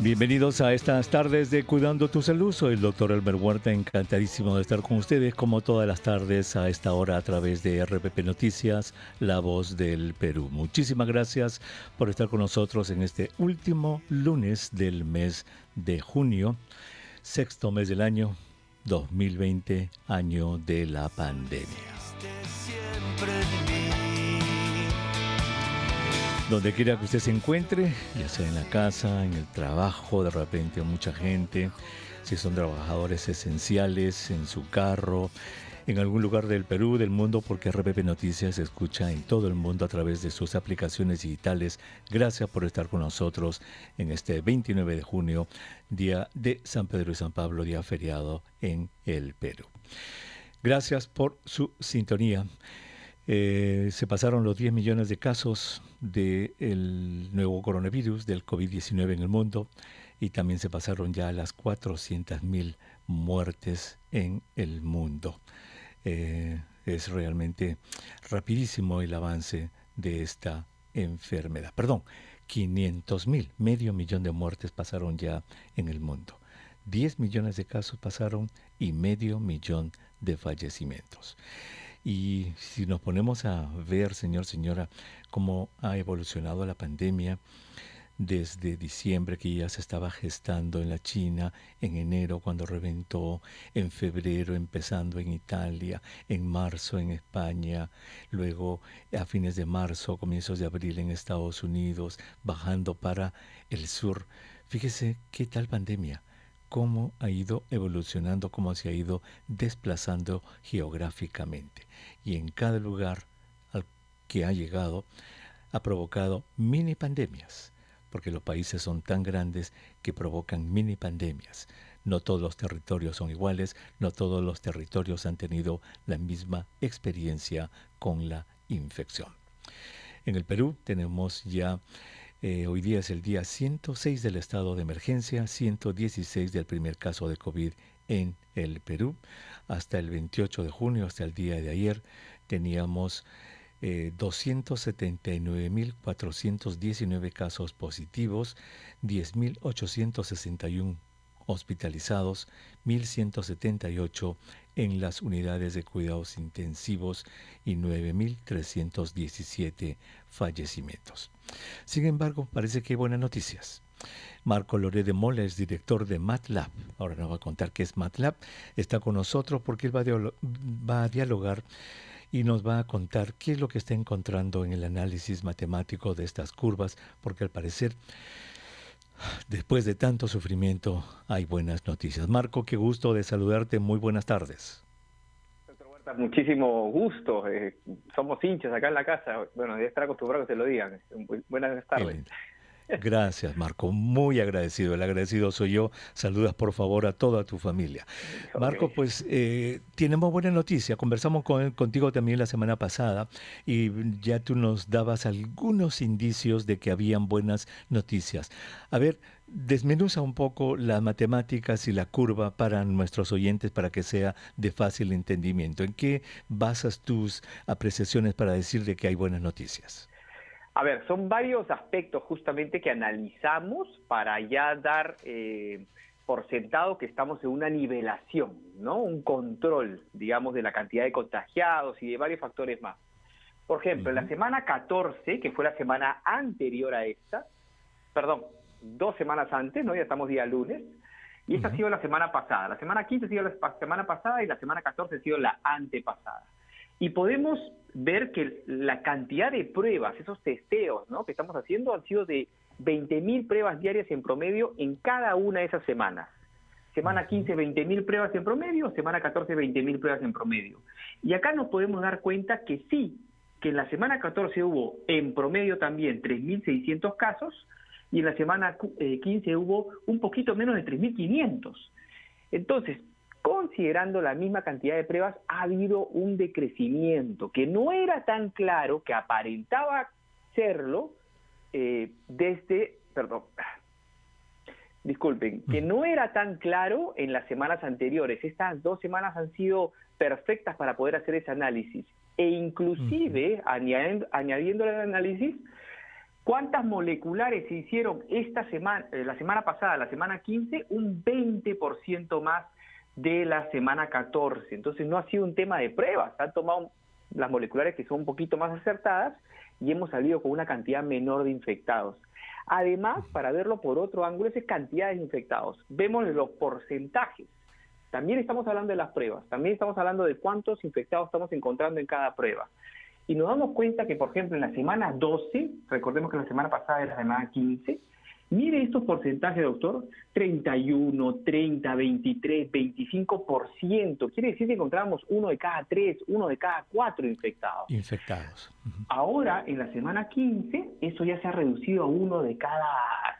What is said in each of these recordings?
Bienvenidos a estas tardes de Cuidando tu Salud. Soy el doctor Elmer Huerta, encantadísimo de estar con ustedes como todas las tardes a esta hora a través de RPP Noticias, La Voz del Perú. Muchísimas gracias por estar con nosotros en este último lunes del mes de junio, sexto mes del año 2020, año de la pandemia. Donde quiera que usted se encuentre, ya sea en la casa, en el trabajo, de repente mucha gente, si son trabajadores esenciales, en su carro, en algún lugar del Perú, del mundo, porque RPP Noticias se escucha en todo el mundo a través de sus aplicaciones digitales. Gracias por estar con nosotros en este 29 de junio, día de San Pedro y San Pablo, día feriado en el Perú. Gracias por su sintonía. Se pasaron los 10 millones de casos del nuevo coronavirus, del COVID-19 en el mundo, y también se pasaron ya las 400.000 muertes en el mundo. Es realmente rapidísimo el avance de esta enfermedad. 500.000, medio millón de muertes pasaron ya en el mundo. 10 millones de casos pasaron y medio millón de fallecimientos. Y si nos ponemos a ver, señora, cómo ha evolucionado la pandemia desde diciembre, que ya se estaba gestando en la China, en enero cuando reventó, en febrero empezando en Italia, en marzo en España, luego a fines de marzo, comienzos de abril en Estados Unidos, bajando para el sur. Fíjese qué tal pandemia, cómo ha ido evolucionando, cómo se ha ido desplazando geográficamente. Y en cada lugar al que ha llegado ha provocado mini pandemias, porque los países son tan grandes que provocan mini pandemias. No todos los territorios son iguales, no todos los territorios han tenido la misma experiencia con la infección. En el Perú tenemos ya, hoy día es el día 106 del estado de emergencia, 116 del primer caso de COVID en el Perú. Hasta el 28 de junio, hasta el día de ayer, teníamos 279.419 casos positivos, 10.861 hospitalizados, 1.178 en las unidades de cuidados intensivos y 9.317 fallecimientos. Sin embargo, parece que hay buenas noticias. Marco Loré de Mola es director de MATLAB. Ahora nos va a contar qué es MATLAB. Está con nosotros porque él va a dialogar y nos va a contar qué es lo que está encontrando en el análisis matemático de estas curvas, porque al parecer, después de tanto sufrimiento, hay buenas noticias. Marco, qué gusto de saludarte. Muy buenas tardes. Doctor Huerta, muchísimo gusto. Somos hinchas acá en la casa. Bueno, debe estar acostumbrado a que se lo digan. Buenas tardes. Gracias, Marco. Muy agradecido. El agradecido soy yo. Saludas, por favor, a toda tu familia. Okay. Marco, pues tenemos buena noticia. Conversamos contigo también la semana pasada y ya tú nos dabas algunos indicios de que habían buenas noticias. A ver, desmenuza un poco las matemáticas y la curva para nuestros oyentes para que sea de fácil entendimiento. ¿En qué basas tus apreciaciones para decir de que hay buenas noticias? A ver, son varios aspectos justamente que analizamos para ya dar por sentado que estamos en una nivelación, ¿no? Un control, digamos, de la cantidad de contagiados y de varios factores más. Por ejemplo, en la semana 14, que fue la semana anterior a esta, 2 semanas antes, ¿no? Ya estamos día lunes, y esta ha sido la semana pasada. La semana 15 ha sido la semana pasada y la semana 14 ha sido la antepasada. Y podemos ver que la cantidad de pruebas, esos testeos, ¿no?, que estamos haciendo han sido de 20.000 pruebas diarias en promedio en cada una de esas semanas. Semana 15, 20.000 pruebas en promedio, semana 14, 20.000 pruebas en promedio. Y acá nos podemos dar cuenta que sí, que en la semana 14 hubo en promedio también 3.600 casos y en la semana 15 hubo un poquito menos de 3.500. Entonces, considerando la misma cantidad de pruebas, ha habido un decrecimiento que no era tan claro, que aparentaba serlo que no era tan claro en las semanas anteriores. Estas 2 semanas han sido perfectas para poder hacer ese análisis. E inclusive, añadiendo el análisis, ¿Cuántas moleculares se hicieron esta semana, la semana pasada, la semana 15? Un 20% más de la semana 14. Entonces no ha sido un tema de pruebas, han tomado las moleculares que son un poquito más acertadas y hemos salido con una cantidad menor de infectados. Además, para verlo por otro ángulo, es cantidad de infectados. Vemos los porcentajes. También estamos hablando de las pruebas, también estamos hablando de cuántos infectados estamos encontrando en cada prueba. Y nos damos cuenta que, por ejemplo, en la semana 12, recordemos que la semana pasada era la semana 15, mire estos porcentajes, doctor, 31, 30, 23, 25%. Quiere decir que encontramos 1 de cada 3, 1 de cada 4 infectados. Infectados. Ahora, en la semana 15, eso ya se ha reducido a 1 de cada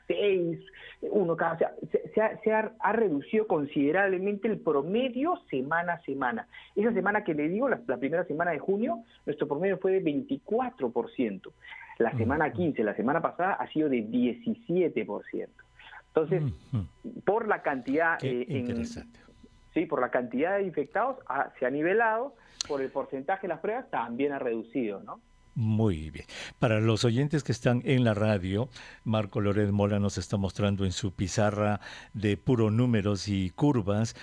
6, 1 cada... Se ha reducido considerablemente el promedio semana a semana. Esa semana que le digo, la primera semana de junio, nuestro promedio fue de 24%. La semana 15, la semana pasada, ha sido de 17%. Entonces, por la cantidad... interesante. Sí, por la cantidad de infectados se ha nivelado, por el porcentaje de las pruebas también ha reducido, ¿no? Muy bien. Para los oyentes que están en la radio, Marco Loret Mola nos está mostrando en su pizarra de puro números y curvas.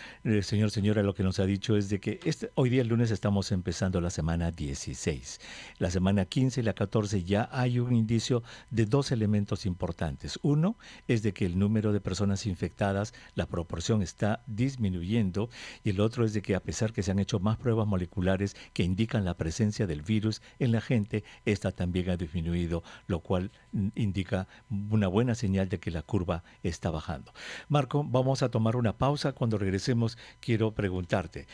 Señora, lo que nos ha dicho es de que hoy día, el lunes, estamos empezando la semana 16. La semana 15 y la 14 ya hay un indicio de dos elementos importantes. Uno es de que el número de personas infectadas, la proporción está disminuyendo, y el otro es de que, a pesar que se han hecho más pruebas moleculares que indican la presencia del virus en la gente, esta también ha disminuido, lo cual indica una buena señal de que la curva está bajando. Marco, vamos a tomar una pausa. Cuando regresemos, quiero preguntarte,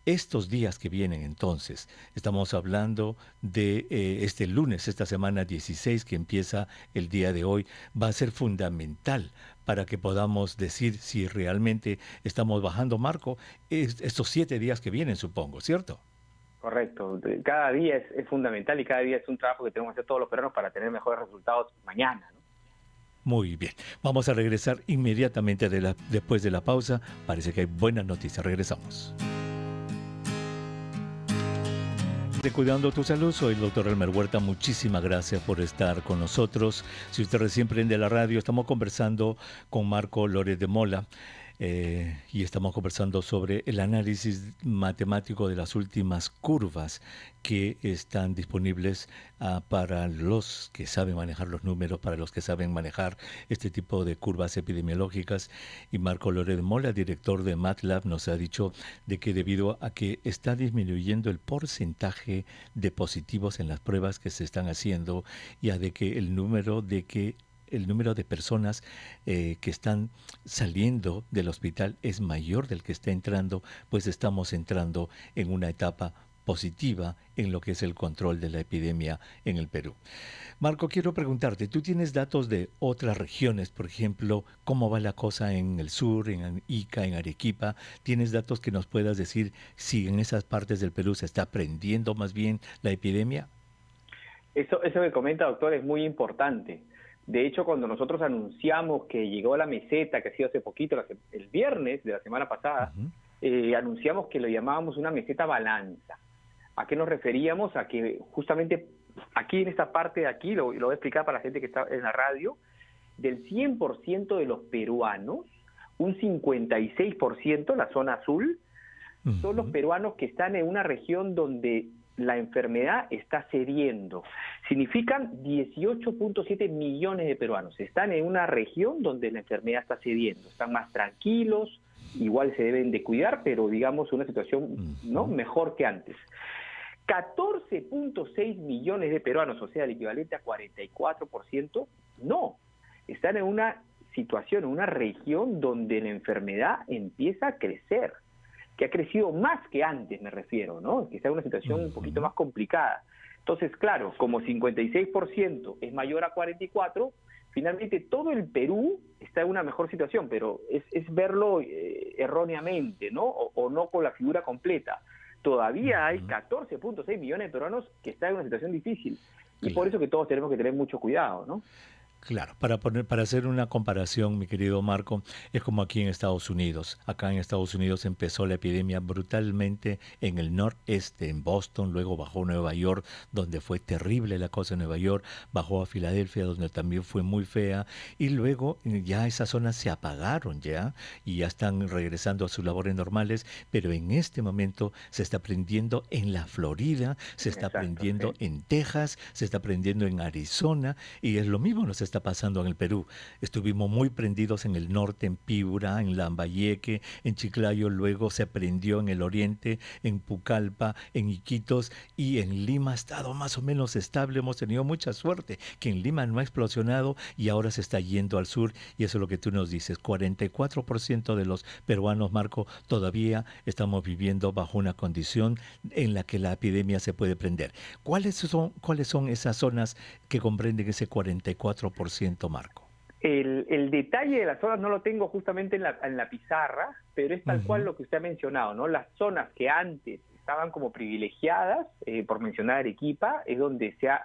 estos días que vienen, entonces, estamos hablando de este lunes, esta semana 16 que empieza el día de hoy, va a ser fundamental para que podamos decir si realmente estamos bajando, Marco, estos 7 días que vienen, supongo, ¿cierto? Correcto. Cada día es fundamental y cada día es un trabajo que tenemos que hacer todos los peruanos para tener mejores resultados mañana, ¿no? Muy bien. Vamos a regresar inmediatamente después de la pausa. Parece que hay buenas noticias. Regresamos. De Cuidando tu Salud, soy el doctor Elmer Huerta. Muchísimas gracias por estar con nosotros. Si usted recién prende la radio, estamos conversando con Marco Loret de Mola. Y estamos conversando sobre el análisis matemático de las últimas curvas que están disponibles para los que saben manejar los números, para los que saben manejar este tipo de curvas epidemiológicas. Y Marco Loret de Mola, director de MATLAB, nos ha dicho de que debido a que está disminuyendo el porcentaje de positivos en las pruebas que se están haciendo, y a de que el número de personas que están saliendo del hospital es mayor del que está entrando, pues estamos entrando en una etapa positiva en lo que es el control de la epidemia en el Perú. Marco, quiero preguntarte, ¿tú tienes datos de otras regiones? Por ejemplo, ¿cómo va la cosa en el sur, en Ica, en Arequipa? ¿Tienes datos que nos puedas decir si en esas partes del Perú se está prendiendo más bien la epidemia? Eso que comenta, doctor, es muy importante. De hecho, cuando nosotros anunciamos que llegó la meseta, que ha sido hace poquito, el viernes de la semana pasada, anunciamos que lo llamábamos una meseta balanza. ¿A qué nos referíamos? A que justamente aquí en esta parte de aquí, lo voy a explicar para la gente que está en la radio, del 100% de los peruanos, un 56%, la zona azul, son los peruanos que están en una región donde la enfermedad está cediendo. Significan 18.7 millones de peruanos. Están en una región donde la enfermedad está cediendo. Están más tranquilos, igual se deben de cuidar, pero digamos una situación, ¿no?, mejor que antes. 14.6 millones de peruanos, o sea, el equivalente a 44%, no. Están en una situación, en una región donde la enfermedad empieza a crecer, que ha crecido más que antes, me refiero, ¿no? Que está en una situación un poquito más complicada. Entonces, claro, como 56% es mayor a 44%, finalmente todo el Perú está en una mejor situación, pero es verlo erróneamente, ¿no? O no con la figura completa. Todavía hay 14.6 millones de peruanos que están en una situación difícil. Y por eso que todos tenemos que tener mucho cuidado, ¿no? Claro, para hacer una comparación, mi querido Marco, es como aquí en Estados Unidos. Acá en Estados Unidos empezó la epidemia brutalmente en el noreste, en Boston, luego bajó a Nueva York, donde fue terrible la cosa en Nueva York, bajó a Filadelfia, donde también fue muy fea, y luego ya esas zonas se apagaron ya, y ya están regresando a sus labores normales, pero en este momento se está aprendiendo en la Florida, se está Exacto, aprendiendo sí. en Texas, se está aprendiendo en Arizona, y es lo mismo nos está pasando en el Perú. Estuvimos muy prendidos en el norte, en Piura, en Lambayeque, en Chiclayo, luego se prendió en el oriente, en Pucallpa, en Iquitos, y en Lima ha estado más o menos estable. Hemos tenido mucha suerte que en Lima no ha explosionado y ahora se está yendo al sur, y eso es lo que tú nos dices. 44% de los peruanos, Marco, todavía estamos viviendo bajo una condición en la que la epidemia se puede prender. ¿Cuáles son esas zonas que comprenden ese 44%, Marco? El detalle de las zonas no lo tengo justamente en la pizarra, pero es tal cual Ujú. lo que usted ha mencionado, ¿no? Las zonas que antes estaban como privilegiadas, por mencionar Arequipa, es donde se ha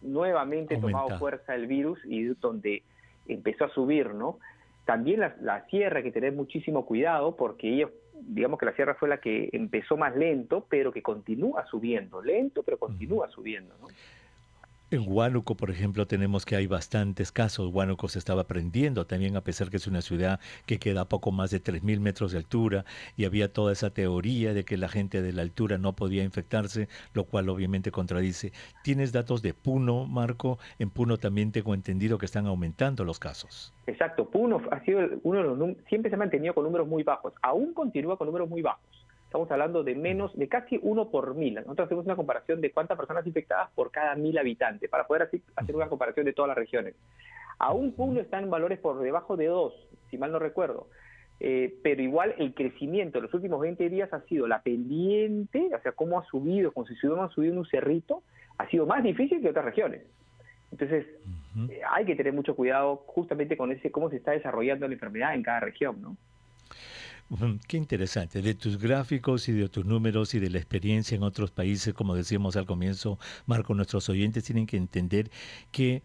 nuevamente tomado Aumenta. fuerza el virus y donde empezó a subir, ¿no? También la sierra hay que tener muchísimo cuidado porque ellos, digamos que la sierra fue la que empezó más lento, pero que continúa subiendo, lento, pero Ujú. continúa subiendo, ¿no? En Huánuco, por ejemplo, tenemos que hay bastantes casos. Huánuco se estaba prendiendo también, a pesar que es una ciudad que queda a poco más de 3.000 metros de altura, y había toda esa teoría de que la gente de la altura no podía infectarse, lo cual obviamente contradice. ¿Tienes datos de Puno, Marco? En Puno también tengo entendido que están aumentando los casos. Exacto, Puno ha sido uno de siempre se ha mantenido con números muy bajos, aún continúa con números muy bajos. Estamos hablando de de casi 1 por 1000. Nosotros hacemos una comparación de cuántas personas infectadas por cada 1000 habitantes, para poder así hacer una comparación de todas las regiones. Aún Puno está en valores por debajo de 2, si mal no recuerdo. Pero igual el crecimiento de los últimos 20 días ha sido la pendiente, o sea, cómo ha subido, como si hubiéramos subido en un cerrito, ha sido más difícil que otras regiones. Entonces, Ujú. hay que tener mucho cuidado justamente con ese cómo se está desarrollando la enfermedad en cada región, ¿no? Qué interesante. De tus gráficos y de tus números y de la experiencia en otros países, como decíamos al comienzo, Marco, nuestros oyentes tienen que entender que,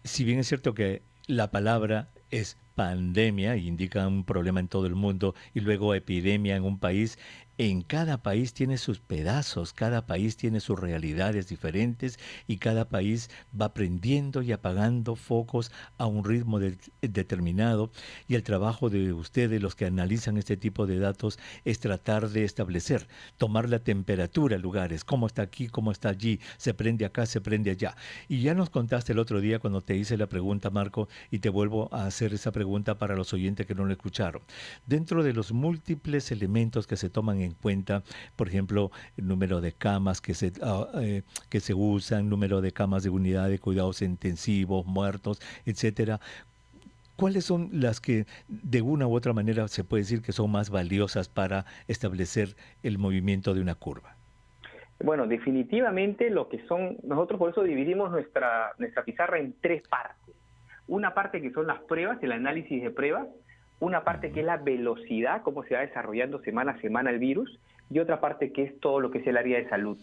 si bien es cierto que la palabra es pandemia y indica un problema en todo el mundo, y luego epidemia en un país, en cada país tiene sus pedazos, cada país tiene sus realidades diferentes, y cada país va prendiendo y apagando focos a un ritmo determinado, y el trabajo de ustedes, los que analizan este tipo de datos, es tratar de establecer, tomar la temperatura en lugares, cómo está aquí, cómo está allí, se prende acá, se prende allá. Y ya nos contaste el otro día cuando te hice la pregunta, Marco, y te vuelvo a hacer esa pregunta para los oyentes que no lo escucharon. Dentro de los múltiples elementos que se toman en cuenta, por ejemplo, el número de camas que se usan, número de camas de unidad de cuidados intensivos, muertos, etcétera, ¿cuáles son las que de una u otra manera se puede decir que son más valiosas para establecer el movimiento de una curva? Bueno, definitivamente lo que son, nosotros por eso dividimos nuestra pizarra en tres partes. Una parte que son las pruebas, el análisis de pruebas, una parte que Ujú. es la velocidad, cómo se va desarrollando semana a semana el virus, y otra parte que es todo lo que es el área de salud.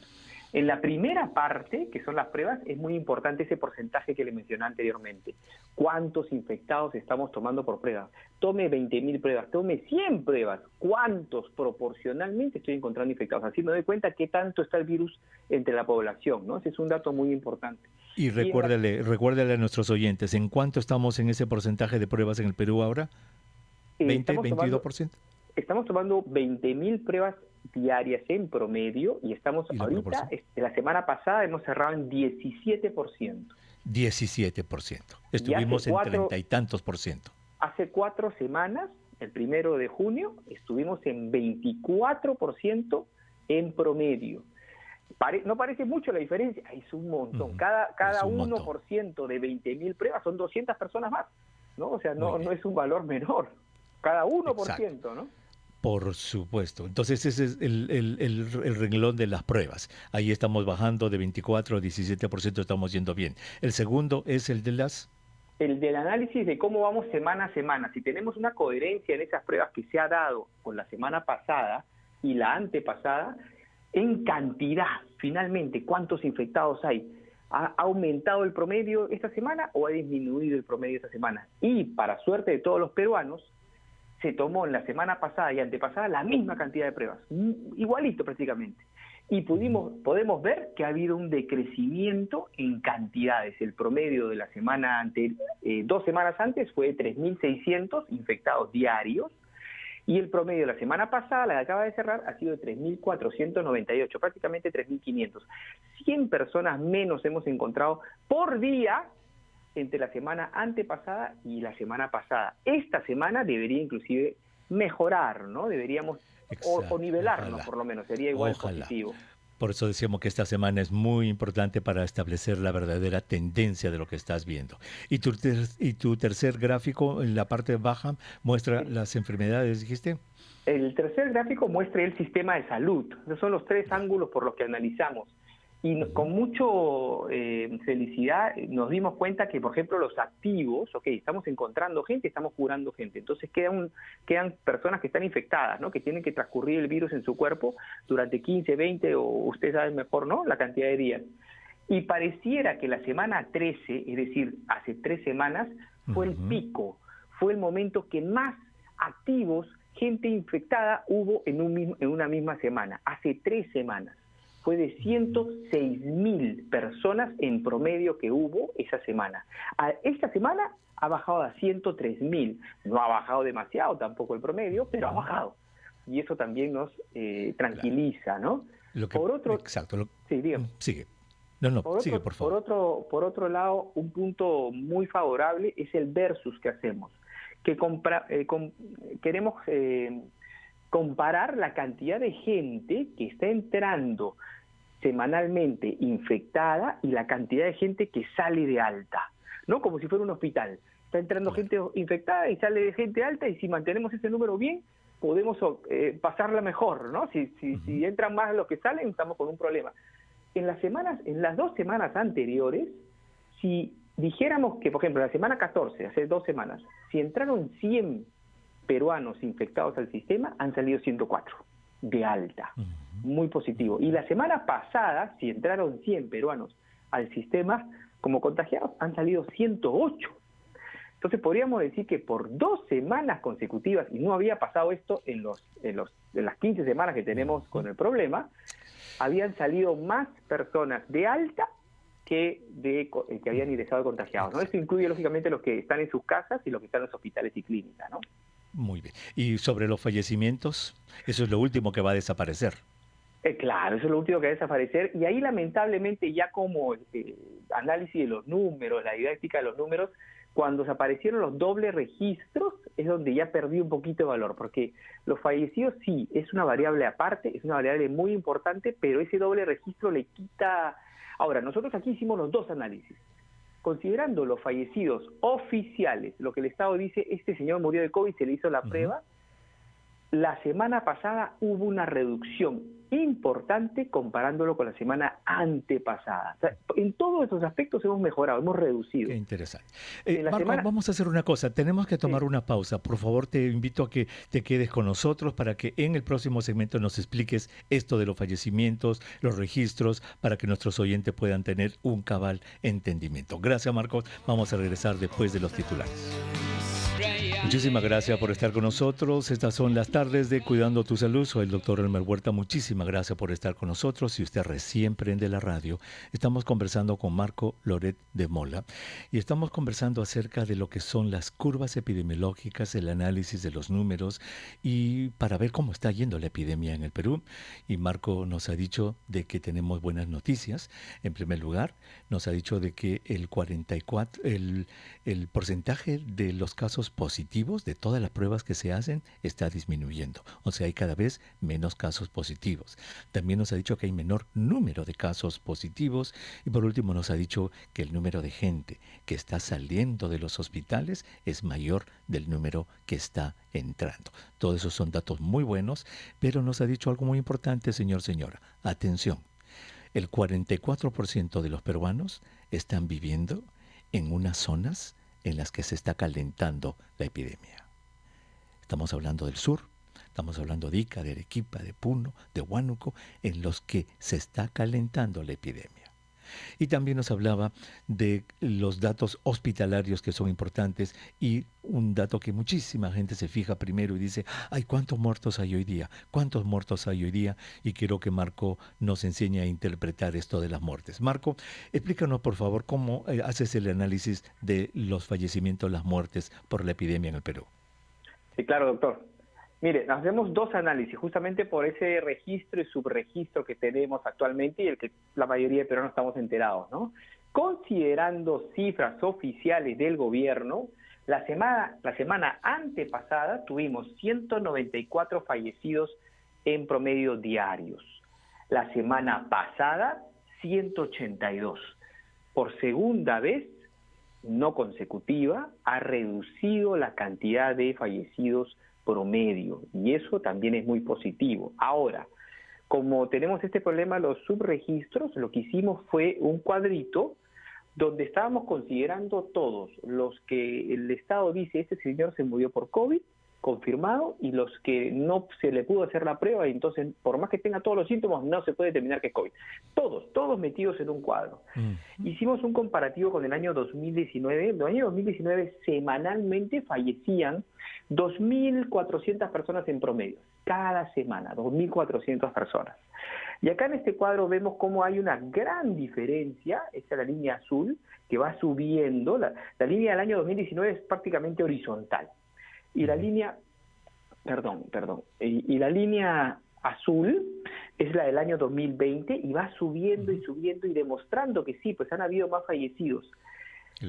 En la primera parte, que son las pruebas, es muy importante ese porcentaje que le mencioné anteriormente. ¿Cuántos infectados estamos tomando por prueba? Tome 20.000 pruebas, tome 100 pruebas. ¿Cuántos proporcionalmente estoy encontrando infectados? Así me doy cuenta qué tanto está el virus entre la población, ¿no? Ese es un dato muy importante. Y Y en la recuérdale a nuestros oyentes, ¿en cuánto estamos en ese porcentaje de pruebas en el Perú ahora? ¿20, Estamos tomando 22%? 20.000 pruebas diarias en promedio y estamos ¿Y la ahorita, proporción? la semana pasada hemos cerrado en 17%. 17%. Y Estuvimos en 30 y tantos%. hace 4 semanas, el 1 de junio, estuvimos en 24% en promedio. No parece mucho la diferencia, es un montón. Ujú. Cada Es un uno montón. por ciento de 20.000 pruebas son 200 personas más, ¿no? O sea, Muy no bien. es un valor menor. Cada uno por Exacto. ciento, ¿no? Por supuesto. Entonces ese es el renglón de las pruebas. Ahí estamos bajando de 24 a 17%, estamos yendo bien. El segundo es el de las... El del análisis de cómo vamos semana a semana. Si tenemos una coherencia en esas pruebas que se ha dado con la semana pasada y la antepasada, en cantidad, finalmente, ¿cuántos infectados hay? ¿Ha aumentado el promedio esta semana o ha disminuido el promedio esta semana? Y para suerte de todos los peruanos, se tomó en la semana pasada y antepasada la misma cantidad de pruebas, igualito prácticamente. Y podemos ver que ha habido un decrecimiento en cantidades. El promedio de la semana anterior, 2 semanas antes, fue de 3.600 infectados diarios, y el promedio de la semana pasada, la que acaba de cerrar, ha sido de 3.498, prácticamente 3.500. 100 personas menos hemos encontrado por día entre la semana antepasada y la semana pasada. Esta semana debería inclusive mejorar, ¿no? Deberíamos o nivelarnos, ojalá, por lo menos, sería igual, ojalá, positivo. Por eso decíamos que esta semana es muy importante para establecer la verdadera tendencia de lo que estás viendo. Y tu tercer gráfico en la parte baja muestra las enfermedades, dijiste. El tercer gráfico muestra el sistema de salud. Esos son los 3 ángulos por los que analizamos. Y con mucho felicidad nos dimos cuenta que, por ejemplo, los activos, estamos encontrando gente, estamos curando gente. Entonces quedan personas que están infectadas, ¿no? Que tienen que transcurrir el virus en su cuerpo durante 15, 20 o usted sabe mejor, ¿no? La cantidad de días. Y pareciera que la semana 13, es decir, hace 3 semanas, fue el pico, fue el momento que más activos, gente infectada hubo en una misma semana, hace 3 semanas. Fue de 106.000 personas en promedio que hubo esa semana. Esta semana ha bajado a 103.000. No ha bajado demasiado tampoco el promedio, pero ha bajado. Y eso también nos tranquiliza, ¿no? Exacto. Sí, dígame. Sigue. Sigue, por favor. Por otro lado, un punto muy favorable es el versus que hacemos. Que queremos comparar la cantidad de gente que está entrando semanalmente infectada y la cantidad de gente que sale de alta, ¿no? Como si fuera un hospital. Está entrando gente infectada y sale de gente alta, y si mantenemos ese número bien, podemos pasarla mejor, ¿no? Si entran más los que salen, estamos con un problema. En las 2 semanas anteriores, si dijéramos que, por ejemplo, la semana 14, hace 2 semanas, si entraron 100 peruanos infectados al sistema, han salido 104 de alta. Muy positivo. Y la semana pasada, si entraron 100 peruanos al sistema como contagiados, han salido 108. Entonces podríamos decir que por 2 semanas consecutivas, y no había pasado esto en las 15 semanas que tenemos con el problema, habían salido más personas de alta que habían ingresado contagiados, ¿no? Eso incluye lógicamente los que están en sus casas y los que están en los hospitales y clínicas, ¿no? Muy bien. ¿Y sobre los fallecimientos? Eso es lo último que va a desaparecer. Claro, eso es lo último que va a desaparecer. Y ahí lamentablemente ya como análisis de los números, la didáctica de los números, cuando desaparecieron los dobles registros es donde ya perdió un poquito de valor, porque los fallecidos sí, es una variable aparte, es una variable muy importante, pero ese doble registro le quita... Ahora, nosotros aquí hicimos los 2 análisis. Considerando los fallecidos oficiales, lo que el Estado dice, este señor murió de COVID, se le hizo la prueba, la semana pasada hubo una reducción importante comparándolo con la semana antepasada. O sea, en todos estos aspectos hemos mejorado, hemos reducido. Qué interesante. Marco, vamos a hacer una cosa, tenemos que tomar una pausa. Por favor, te invito a que te quedes con nosotros para que en el próximo segmento nos expliques esto de los fallecimientos, los registros, para que nuestros oyentes puedan tener un cabal entendimiento. Gracias, Marcos. Vamos a regresar después de los titulares. Muchísimas gracias por estar con nosotros. Estas son las tardes de Cuidando tu Salud. Soy el doctor Elmer Huerta. Muchísimas gracias por estar con nosotros. Si usted recién prende la radio, estamos conversando con Marco Loret de Mola y estamos conversando acerca de lo que son las curvas epidemiológicas, el análisis de los números y para ver cómo está yendo la epidemia en el Perú. Y Marco nos ha dicho de que tenemos buenas noticias. En primer lugar, nos ha dicho de que el porcentaje de los casos positivos de todas las pruebas que se hacen está disminuyendo. O sea, hay cada vez menos casos positivos. También nos ha dicho que hay menor número de casos positivos. Y por último nos ha dicho que el número de gente que está saliendo de los hospitales es mayor del número que está entrando. Todos esos son datos muy buenos, pero nos ha dicho algo muy importante, señora. Atención, el 44% de los peruanos están viviendo en unas zonas en las que se está calentando la epidemia. Estamos hablando del sur, estamos hablando de Ica, de Arequipa, de Puno, de Huánuco, en los que se está calentando la epidemia. Y también nos hablaba de los datos hospitalarios que son importantes y un dato que muchísima gente se fija primero y dice, ay, ¿cuántos muertos hay hoy día? ¿Cuántos muertos hay hoy día? Y quiero que Marco nos enseñe a interpretar esto de las muertes. Marco, explícanos por favor cómo haces el análisis de los fallecimientos, las muertes por la epidemia en el Perú. Sí, claro, doctor. Mire, hacemos dos análisis, justamente por ese registro y subregistro que tenemos actualmente y el que la mayoría de peruanos estamos enterados, ¿no? Considerando cifras oficiales del gobierno, la semana antepasada tuvimos 194 fallecidos en promedio diarios. La semana pasada, 182. Por segunda vez, no consecutiva, ha reducido la cantidad de fallecidos promedio, y eso también es muy positivo. Ahora, como tenemos este problema, los subregistros, lo que hicimos fue un cuadrito donde estábamos considerando todos los que el Estado dice, este señor se murió por COVID, confirmado, y los que no se le pudo hacer la prueba, y entonces, por más que tenga todos los síntomas, no se puede determinar que es COVID. Todos metidos en un cuadro. Hicimos un comparativo con el año 2019. En el año 2019, semanalmente fallecían 2.400 personas en promedio. Cada semana, 2.400 personas. Y acá en este cuadro vemos cómo hay una gran diferencia. Esta es la línea azul, que va subiendo. La línea del año 2019 es prácticamente horizontal. Y la línea, y la línea azul es la del año 2020 y va subiendo y subiendo y demostrando que sí, pues han habido más fallecidos.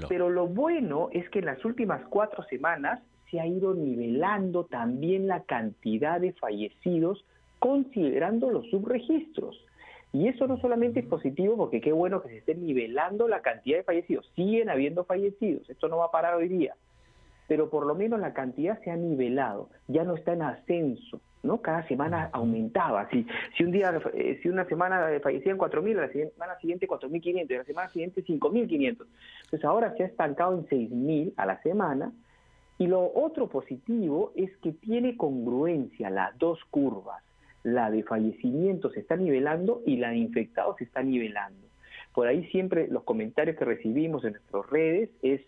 Pero lo bueno es que en las últimas 4 semanas se ha ido nivelando también la cantidad de fallecidos considerando los subregistros. Y eso no solamente es positivo, porque qué bueno que se esté nivelando la cantidad de fallecidos. Siguen habiendo fallecidos, esto no va a parar hoy día. Pero por lo menos la cantidad se ha nivelado, ya no está en ascenso, ¿no? Cada semana aumentaba. Si una semana fallecían 4.000, a la semana siguiente 4.500, y a la semana siguiente 5.500. Entonces ahora se ha estancado en 6.000 a la semana. Y lo otro positivo es que tiene congruencia las dos curvas. La de fallecimientos se está nivelando y la de infectados se está nivelando. Por ahí siempre los comentarios que recibimos en nuestras redes es: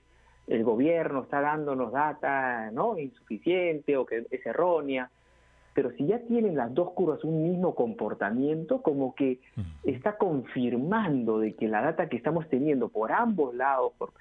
el gobierno está dándonos data, ¿no?, insuficiente o que es errónea. Pero si ya tienen las dos curvas un mismo comportamiento, como que está confirmando de que la data que estamos teniendo por ambos lados, por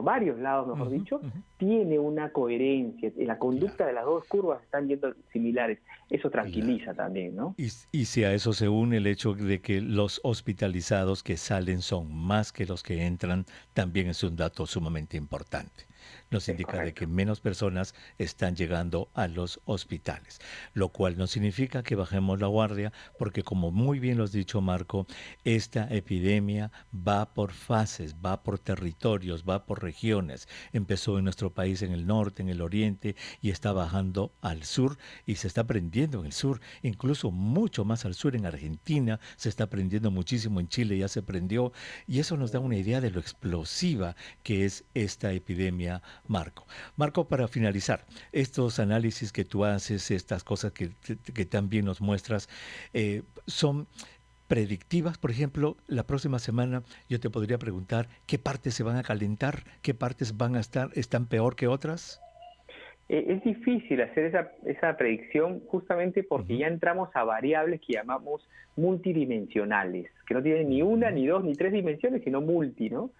varios lados, mejor dicho, tiene una coherencia. La conducta de las dos curvas están yendo similares. Eso tranquiliza también, ¿no? Y si a eso se une el hecho de que los hospitalizados que salen son más que los que entran, también es un dato sumamente importante. Nos indica de que menos personas están llegando a los hospitales, lo cual no significa que bajemos la guardia, porque como muy bien lo has dicho, Marco, esta epidemia va por fases, va por territorios, va por regiones. Empezó en nuestro país en el norte, en el oriente, y está bajando al sur y se está prendiendo en el sur, incluso mucho más al sur en Argentina, se está prendiendo muchísimo, en Chile ya se prendió, y eso nos da una idea de lo explosiva que es esta epidemia, Marco. Marco, para finalizar, estos análisis que tú haces, estas cosas que también nos muestras, son predictivas. Por ejemplo, la próxima semana yo te podría preguntar qué partes se van a calentar, qué partes están peor que otras. Es difícil hacer esa predicción justamente porque ya entramos a variables que llamamos multidimensionales, que no tienen ni una, ni dos, ni tres dimensiones, sino multi, ¿no?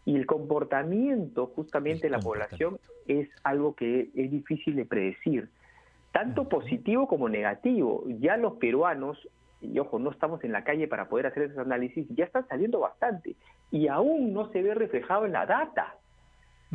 Y el comportamiento justamente de la población es algo que es difícil de predecir, tanto positivo como negativo. Ya los peruanos, y ojo, no estamos en la calle para poder hacer esos análisis, ya están saliendo bastante y aún no se ve reflejado en la data.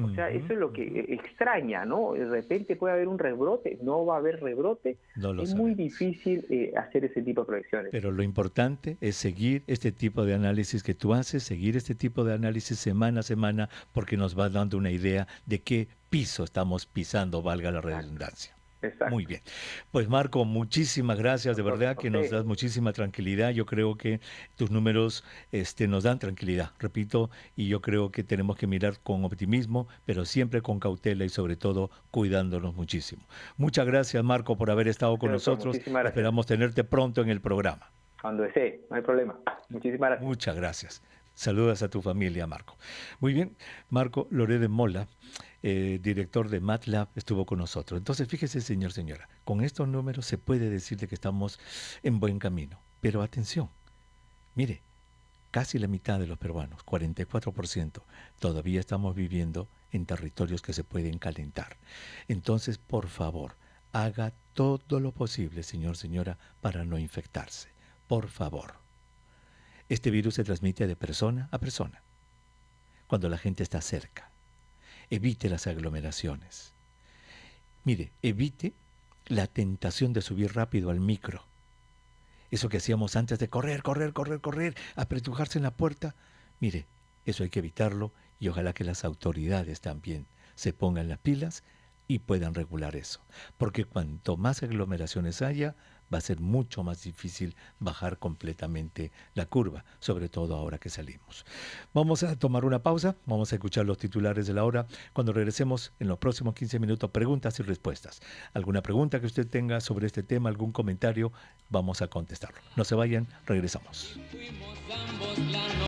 O sea, eso es lo que extraña, ¿no? De repente puede haber un rebrote, no va a haber rebrote. Es muy difícil hacer ese tipo de proyecciones. Pero lo importante es seguir este tipo de análisis que tú haces, seguir este tipo de análisis semana a semana, porque nos va dando una idea de qué piso estamos pisando, valga la redundancia. Exacto. Muy bien. Pues Marco, muchísimas gracias, de verdad que nos das muchísima tranquilidad. Yo creo que tus números nos dan tranquilidad, repito, y yo creo que tenemos que mirar con optimismo, pero siempre con cautela y sobre todo cuidándonos muchísimo. Muchas gracias, Marco, por haber estado con nosotros. Esperamos tenerte pronto en el programa. Cuando desee, no hay problema. Muchísimas gracias. Muchas gracias. Saludas a tu familia, Marco. Muy bien, Marco Loré de Mola, director de MATLAB, estuvo con nosotros. Entonces, fíjese, señor, señora, con estos números se puede decir de que estamos en buen camino. Pero atención, mire, casi la mitad de los peruanos, 44%, todavía estamos viviendo en territorios que se pueden calentar. Entonces, por favor, haga todo lo posible, señor, señora, para no infectarse. Por favor. Este virus se transmite de persona a persona, cuando la gente está cerca. Evite las aglomeraciones. Mire, evite la tentación de subir rápido al micro. Eso que hacíamos antes de correr, correr, correr, correr, apretujarse en la puerta. Mire, eso hay que evitarlo y ojalá que las autoridades también se pongan las pilas y puedan regular eso. Porque cuanto más aglomeraciones haya, va a ser mucho más difícil bajar completamente la curva, sobre todo ahora que salimos. Vamos a tomar una pausa, vamos a escuchar los titulares de la hora. Cuando regresemos en los próximos 15 minutos, preguntas y respuestas. Alguna pregunta que usted tenga sobre este tema, algún comentario, vamos a contestarlo. No se vayan, regresamos.